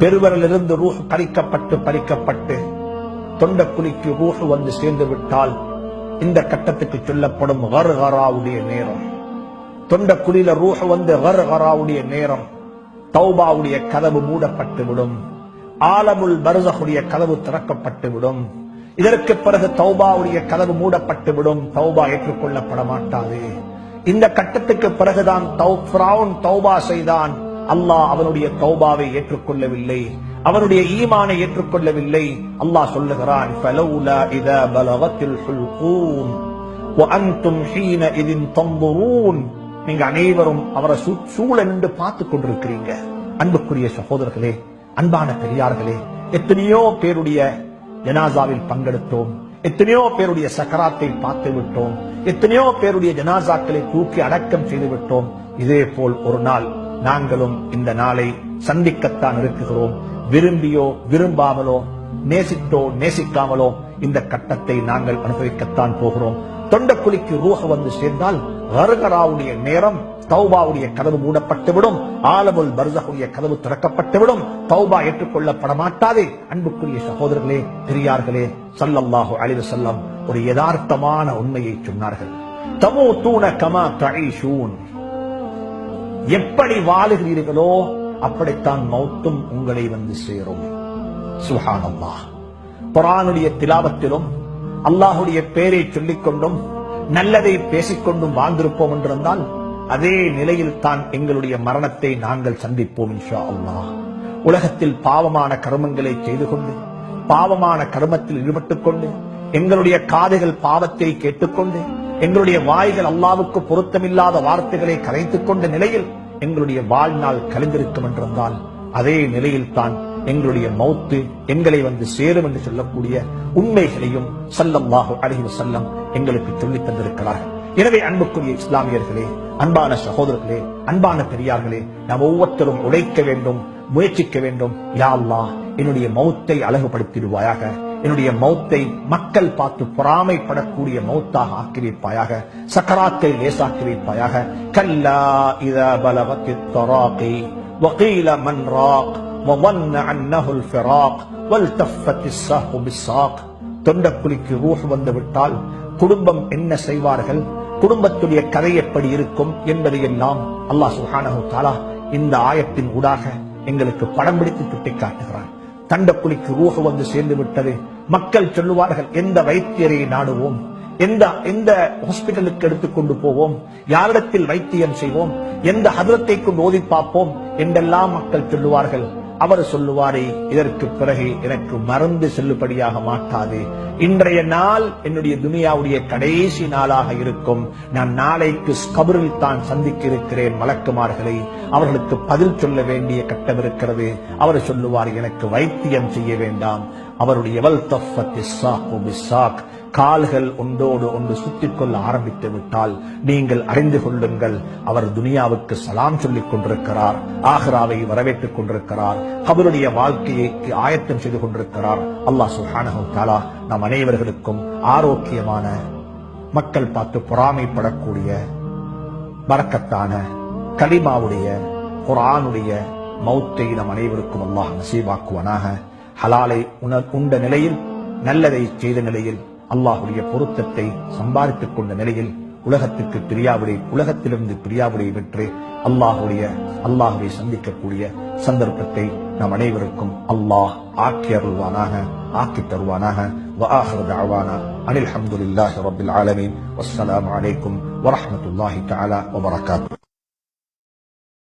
பெருவரிலிருந்து ரூஹ் பறிக்கப்பட்டு தொண்டக்குழிக்கு ரூஹ் வந்து சேர்ந்து விட்டால் இந்த கட்டத்துக்கு சொல்லப்படும் கர்கராவுடைய நேரம். தொண்டக்குழியில ரூஹ் வந்து கர்கராவுடைய நேரம். தௌபாவுடைய கதவு மூடப்பட்டு விடும். ஆலமுல் பர்ஸஹுடைய கதவு திறக்கப்பட்டு விடும். இதற்கு பிறகு தௌபாவுடைய கதவு மூடப்பட்டு விடும். தௌபா ஏற்றுக்கொள்ளப்பட மாட்டாது. இந்த கட்டத்துக்கு பிறகுதான் ஃபிரௌன் தௌபா செய்தான். அல்லாஹ் அவனுடைய தௌபாவை ஏற்றுக்கொள்ளவில்லை, அவனுடைய ஈமானை ஏற்றுக்கொள்ளவில்லை. அல்லாஹ் சொல்லுகிறான், ஃபலௌலா இதா பலகத்தில் ஹுல்கூம் வஅன்தும் ஹீனஇதின் தன்துரூன். நீங்க அனைவரும் அவரை சூழண்டு பார்த்துக் கொண்டிருக்கிறீங்க. அன்புக்குரிய சகோதரர்களே, அன்பான பெரியார்களே, எத்தனையோ பேருடைய ஜனாசாவில் பங்கெடுத்தோம், எத்தனையோ பேருடைய சக்கராத்தை பார்த்து விட்டோம், எத்தனையோ பேருடைய ஜனாசாக்களை தூக்கி அடக்கம் செய்து விட்டோம். இதே போல் ஒரு நாள் நாங்களும் இந்த நாளை சந்திக்கத்தான் இருக்குகிறோம். விரும்பியோ விரும்பாமலோ, நேசித்தோ நேசிக்காமலோ இந்த கட்டத்தை நாங்கள் அனுபவிக்கத்தான் போகிறோம். தொண்டக்குழிக்கு ரூஹ வந்து சேர்ந்தால் கர்கராவுடைய நேரம். தௌபாவுடைய கதவு மூடப்பட்டுவிடும். ஆலமுல் பர்ஸஹுடைய கதவு திறக்கப்பட்டுவிடும். தௌபா ஏற்றுக்கொள்ளப்பட மாட்டாது. அன்புக்குரிய சகோதரர்களே, பெரியார்களே, ஸல்லல்லாஹு அலைஹி வஸல்லம் ஒரு யதார்த்தமான உண்மையை சொன்னார்கள். தமூதூன கமா தஈஷூன். எப்படி வாழுகிறீர்களோ அப்படித்தான் மௌத்தும் உங்களை வந்து சேரும். சுப்ஹானல்லாஹ். குர்ஆனுடைய திலாவத்திலும் அல்லாஹுடைய பெயரை சொல்லிக் கொண்டும் நல்லதை பேசிக்கொண்டும் வாழ்ந்திருப்போம் என்றிருந்தால் அதே நிலையில் தான் எங்களுடைய மரணத்தை நாங்கள் சந்திப்போம் இன்ஷா அல்லாஹ். உலகத்தில் பாவமான கர்மங்களை செய்து கொண்டு, பாவமான கர்மத்தில் ஈடுபட்டுக் கொண்டு, எங்களுடைய காதுகள் பாவத்தை கேட்டுக்கொண்டு, எங்களுடைய வாய்கள் அல்லாஹ்வுக்கு பொருத்தமில்லாத வார்த்தைகளை கரைத்துக் கொண்ட நிலையில் எங்களுடைய வாழ்நாள் கழிந்திருக்கும் என்றிருந்தால் அதே நிலையில் தான் எங்களுடைய மௌத்து எங்களை வந்து சேரும் என்று சொல்லக்கூடிய உண்மைகளையும் ஸல்லல்லாஹு அலைஹி வஸல்லம் எங்களுக்கு சொல்லித் தந்திருக்கிறார்கள். எனவே அன்புக்குரிய இஸ்லாமியர்களே, அன்பான சகோதரர்களே, அன்பான பெரியார்களே, நாம் ஒவ்வொருத்தரும் உழைக்க வேண்டும், முயற்சிக்க வேண்டும். யா அல்லாஹ், என்னுடைய மௌத்தை அழகுபடுத்திடுவாயாக, என்னுடைய மௌத்தை மக்கள் பார்த்து பொறாமைப்படக்கூடிய மௌத்தாக ஆக்கி வைப்பாயாக, சக்கராத்தை லேசாக்கி வைப்பாயாக. கல்லா இதா பலகத்தித் தராகி வகீல மன் ராக் வظن أنه الفراق والتفت الساق بالساق. தொண்டக்குழிக்கு ரூஹ் வந்து விட்டால் குடும்பம் என்ன செய்வார்கள், குடும்பத்துடைய கதை எப்படி இருக்கும் என்பதையெல்லாம் அல்லாஹ் சுப்ஹானஹு வ தஆலா இந்த ஆயத்தின் ஊடாக எங்களுக்கு படம் பிடித்து சுட்டிக் காட்டுகிறான். தொண்டக்குழிக்கு ரூஹ் வந்து சேர்ந்து விட்டது. மக்கள் சொல்லுவார்கள், எந்த வைத்தியரை நாடுவோம், எந்த ஹாஸ்பிட்டலுக்கு எடுத்துக்கொண்டு போவோம், யாரிடத்தில் வைத்தியம் செய்வோம், எந்த ஹதரத்தை கொண்டு ஓதி பார்ப்போம் என்றெல்லாம் மக்கள் சொல்லுவார்கள். அவர் சொல்லுவாரே, இதற்கு பிறகு எனக்கு மருந்து செல்லுபடியாக மாட்டாது. இன்றைய நாள் என்னுடைய துனியாவுடைய கடைசி நாளாக இருக்கும். நான் நாளைக்கு கபரில் தான் சந்திக்க இருக்கிறேன் மலக்குமார்களை. அவர்களுக்கு பதில் சொல்ல வேண்டிய கட்டம் இருக்கிறது. அவர் சொல்லுவார், எனக்கு வைத்தியம் செய்ய வேண்டாம். அவருடைய கால்கள் ஒன்றோடு ஒன்று சுத்திக் கொள்ள ஆரம்பித்து விட்டால் நீங்கள் அறிந்து கொள்ளுங்கள், அவர் துனியாவுக்கு சலாம் சொல்லிக் கொண்டிருக்கிறார், ஆஹிராவை வரவேற்றுக் கொண்டிருக்கிறார், கபருடைய வாழ்க்கையை ஆயத்தம் செய்து கொண்டிருக்கிறார். அல்லாஹ் சுப்ஹானஹு வ தஆலா நம் அனைவர்களுக்கும் ஆரோக்கியமான, மக்கள் பார்த்து பொறாமைப்படக்கூடிய பரக்கத்தான கலிமாவுடைய குர்ஆனுடைய மௌத்தை நம் அனைவருக்கும் அல்லாஹ் நசீபாக்குவானாக. ஹலாலை உண்ட நிலையில், நல்லதை செய்த நிலையில், அல்லாஹுடைய பொருத்தத்தை சம்பாதித்துக் கொண்ட நிலையில் உலகத்திலிருந்து பிரியாவுடைய பெற்று அல்லாஹுவை சந்திக்கக்கூடிய சந்தர்ப்பத்தை நம் அனைவருக்கும் அல்லாஹ் ஆக்கி அருள்வானாக, ஆக்கி தருவானாக. وآخر دعوانا أن الحمد لله رب العالمين والسلام عليكم ورحمة الله تعالى وبركاته.